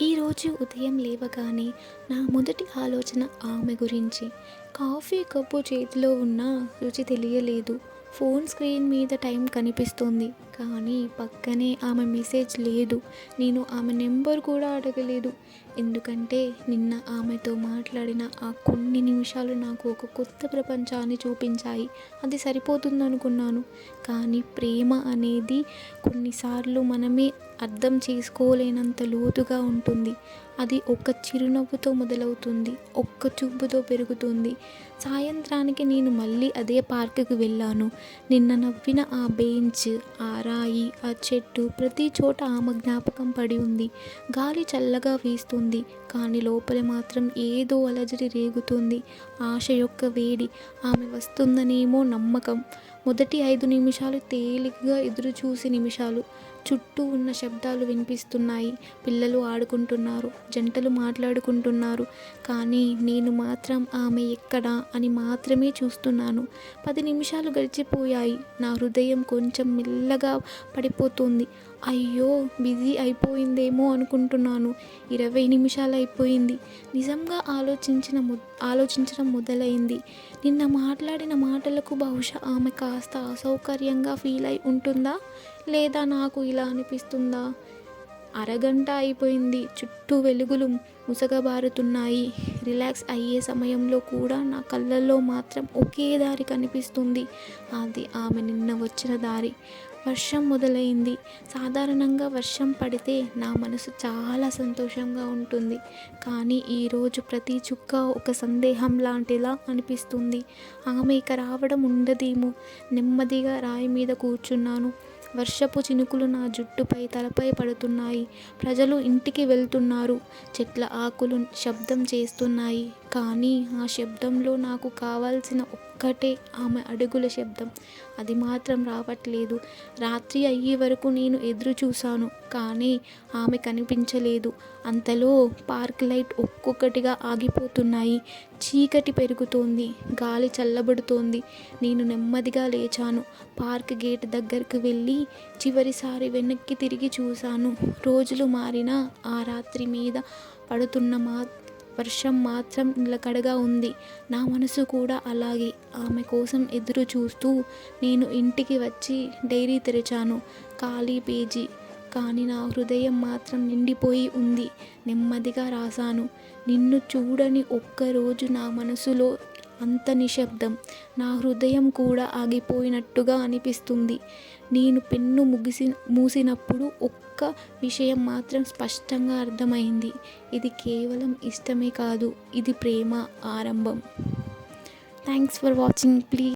ఈరోజు ఉదయం లేవగానే నా మొదటి ఆలోచన ఆమె గురించి. కాఫీ కప్పు చేతిలో ఉన్నా రుచి తెలియలేదు. ఫోన్ స్క్రీన్ మీద టైం కనిపిస్తోంది, కానీ పక్కనే ఆమె మెసేజ్ లేదు. నేను ఆమె నెంబర్ కూడా అడగలేదు. ఎందుకంటే నిన్న ఆమెతో మాట్లాడిన ఆ కొన్ని నిమిషాలు నాకు ఒక కొత్త ప్రపంచాన్ని చూపించాయి. అది సరిపోతుందనుకున్నాను. కానీ ప్రేమ అనేది కొన్నిసార్లు మనమే అర్థం చేసుకోలేనంత లోతుగా ఉంటుంది. అది ఒక్క చిరునవ్వుతో మొదలవుతుంది, ఒక్క చూపుతో పెరుగుతుంది. సాయంత్రానికి నేను మళ్ళీ అదే పార్కుకి వెళ్ళాను. నిన్న నవ్విన ఆ బెంచ్, ఆ రాయి, ఆ చెట్టు, ప్రతి చోట ఆమె జ్ఞాపకం పడి ఉంది. గాలి చల్లగా వీస్తుంది, కానీ లోపల మాత్రం ఏదో అలజడి రేగుతుంది. ఆశ యొక్క వేడి. ఆమె వస్తుందనేమో నమ్మకం. మొదటి 5 నిమిషాలు తేలికగా ఎదురుచూసి నిమిషాలు. చుట్టూ ఉన్న శబ్దాలు వినిపిస్తున్నాయి. పిల్లలు ఆడుకుంటున్నారు, జంటలు మాట్లాడుకుంటున్నారు. కానీ నేను మాత్రం ఆమె ఎక్కడా అని మాత్రమే చూస్తున్నాను. 10 నిమిషాలు గడిచిపోయాయి. నా హృదయం కొంచెం మెల్లగా పడిపోతుంది. అయ్యో, బిజీ అయిపోయిందేమో అనుకుంటున్నాను. 20 నిమిషాలు అయిపోయింది. నిజంగా ఆలోచించడం మొదలైంది. నిన్న మాట్లాడిన మాటలకు బహుశా ఆమె కాస్త అసౌకర్యంగా ఫీల్ అయి ఉంటుందా, లేదా నాకు ఇలా అనిపిస్తుందా? అరగంట అయిపోయింది. చుట్టూ వెలుగులు ముసగబారుతున్నాయి. రిలాక్స్ అయ్యే సమయంలో కూడా నా కళ్ళల్లో మాత్రం ఒకే దారి కనిపిస్తుంది. అది ఆమె నిన్న వచ్చిన దారి. వర్షం మొదలైంది. సాధారణంగా వర్షం పడితే నా మనసు చాలా సంతోషంగా ఉంటుంది. కానీ ఈరోజు ప్రతి చుక్క ఒక సందేహం లాంటిలా అనిపిస్తుంది. ఆమె ఇక రావడం ఉండదేమో. నెమ్మదిగా రాయి మీద కూర్చున్నాను. వర్షపు చినుకులు నా జుట్టుపై, తలపై పడుతున్నాయి. ప్రజలు ఇంటికి వెళ్తున్నారు. చెట్ల ఆకులు శబ్దం చేస్తున్నాయి. కానీ ఆ శబ్దంలో నాకు కావాల్సిన ఒక్కటే ఆమె అడుగుల శబ్దం. అది మాత్రం రావట్లేదు. రాత్రి అయ్యే వరకు నేను ఎదురు చూశాను, కానీ ఆమె కనిపించలేదు. అంతలో పార్క్ లైట్ ఒక్కొక్కటిగా ఆగిపోతున్నాయి. చీకటి పెరుగుతోంది. గాలి చల్లబడుతోంది. నేను నెమ్మదిగా లేచాను. పార్క్ గేట్ దగ్గరకు వెళ్ళి చివరిసారి వెనక్కి తిరిగి చూశాను. రోజులు మారినా ఆ రాత్రి మీద పడుతున్న వర్షం మాత్రం నిలకడగా ఉంది. నా మనసు కూడా అలాగే. ఆమె కోసం ఎదురు చూస్తూ నేను ఇంటికి వచ్చి డైరీ తెరిచాను. ఖాళీ పేజీ, కానీ నా హృదయం మాత్రం నిండిపోయి ఉంది. నెమ్మదిగా రాశాను. నిన్ను చూడని ఒక్కరోజు నా మనసులో అంత నిశ్శబ్దం. నా హృదయం కూడా ఆగిపోయినట్టుగా అనిపిస్తుంది. నేను పెన్ను మూసినప్పుడు ఒక్క విషయం మాత్రం స్పష్టంగా అర్థమైంది. ఇది కేవలం ఇష్టమే కాదు, ఇది ప్రేమ ఆరంభం. Thanks for watching. ప్లీజ్